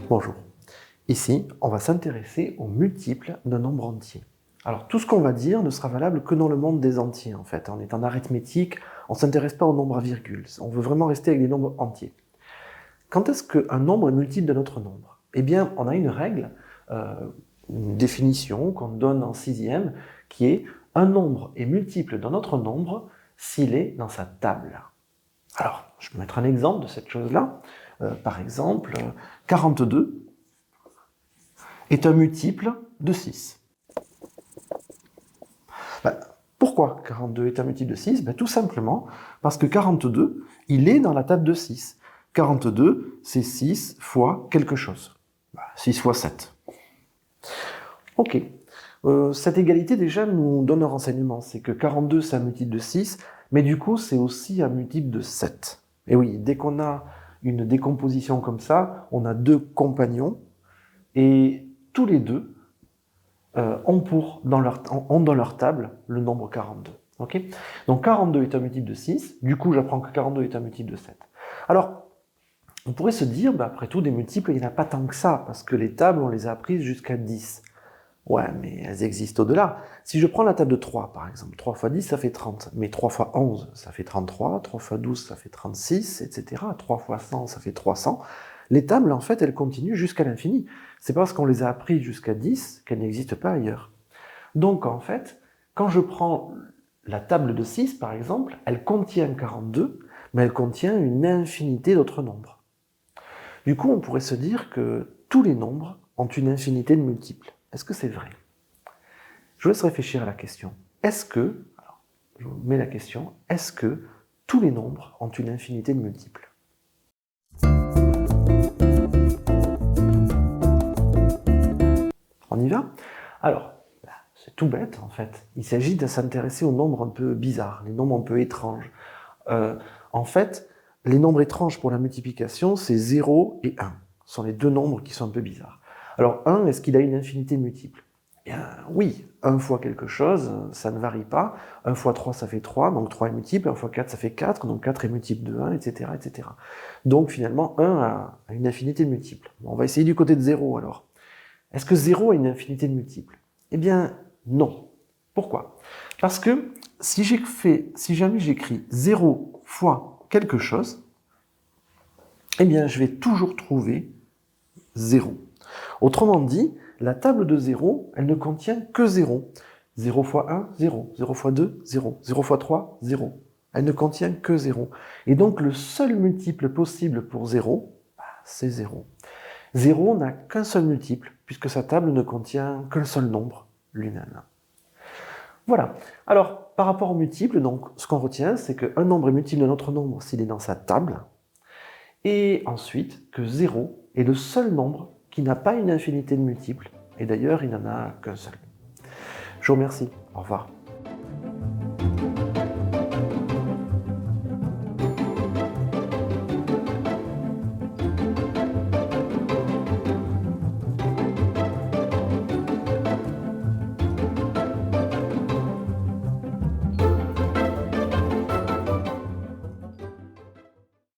Bonjour. Ici, on va s'intéresser aux multiples d'un nombre entier. Alors, tout ce qu'on va dire ne sera valable que dans le monde des entiers, en fait. On est en arithmétique, on ne s'intéresse pas aux nombres à virgule. On veut vraiment rester avec des nombres entiers. Quand est-ce qu'un nombre est multiple d'un autre nombre? Eh bien, on a une règle, une définition qu'on donne en sixième, qui est un nombre est multiple d'un autre nombre s'il est dans sa table. Alors, je vais mettre un exemple de cette chose-là. Par exemple, 42 est un multiple de 6. Pourquoi 42 est un multiple de 6? Tout simplement parce que 42, il est dans la table de 6. 42, c'est 6 fois quelque chose. 6 fois 7. Ok. Cette égalité, déjà, nous donne un renseignement. C'est que 42, c'est un multiple de 6, mais du coup, c'est aussi un multiple de 7. Et oui, dès qu'on a une décomposition comme ça, on a deux compagnons, et tous les deux ont dans leur table le nombre 42. Okay, donc 42 est un multiple de 6, du coup j'apprends que 42 est un multiple de 7. Alors, on pourrait se dire, après tout, des multiples, il n'y en a pas tant que ça, parce que les tables, on les a apprises jusqu'à 10. Ouais, mais elles existent au-delà. Si je prends la table de 3, par exemple, 3 fois 10, ça fait 30, mais 3 fois 11, ça fait 33, 3 fois 12, ça fait 36, etc. 3 fois 100, ça fait 300. Les tables, en fait, elles continuent jusqu'à l'infini. C'est parce qu'on les a apprises jusqu'à 10 qu'elles n'existent pas ailleurs. Donc, en fait, quand je prends la table de 6, par exemple, elle contient 42, mais elle contient une infinité d'autres nombres. Du coup, on pourrait se dire que tous les nombres ont une infinité de multiples. Est-ce que c'est vrai? Je vous laisse réfléchir à la question. Est-ce que, alors, je vous mets la question, est-ce que tous les nombres ont une infinité de multiples? On y va? Alors, c'est tout bête en fait. Il s'agit de s'intéresser aux nombres un peu bizarres, les nombres un peu étranges. En fait, les nombres étranges pour la multiplication, c'est 0 et 1. Ce sont les deux nombres qui sont un peu bizarres. Alors 1, est-ce qu'il a une infinité multiple? Eh bien oui, 1 fois quelque chose, ça ne varie pas. 1 fois 3, ça fait 3, donc 3 est multiple. 1 fois 4, ça fait 4, donc 4 est multiple de 1, etc. etc. Donc finalement, 1 a une infinité multiple. Bon, on va essayer du côté de 0 alors. Est-ce que 0 a une infinité de multiples? Eh bien non. Pourquoi? Parce que si jamais j'écris 0 fois quelque chose, eh bien je vais toujours trouver 0. Autrement dit, la table de 0, elle ne contient que 0. 0 fois 1, 0. 0 fois 2, 0. 0 fois 3, 0. Elle ne contient que 0. Et donc le seul multiple possible pour 0, c'est 0. 0 n'a qu'un seul multiple, puisque sa table ne contient qu'un seul nombre, lui-même. Voilà. Alors, par rapport aux multiples, donc, ce qu'on retient, c'est qu'un nombre est multiple d'un autre nombre s'il est dans sa table, et ensuite que 0 est le seul nombre qui n'a pas une infinité de multiples, et d'ailleurs, il n'en a qu'un seul. Je vous remercie. Au revoir.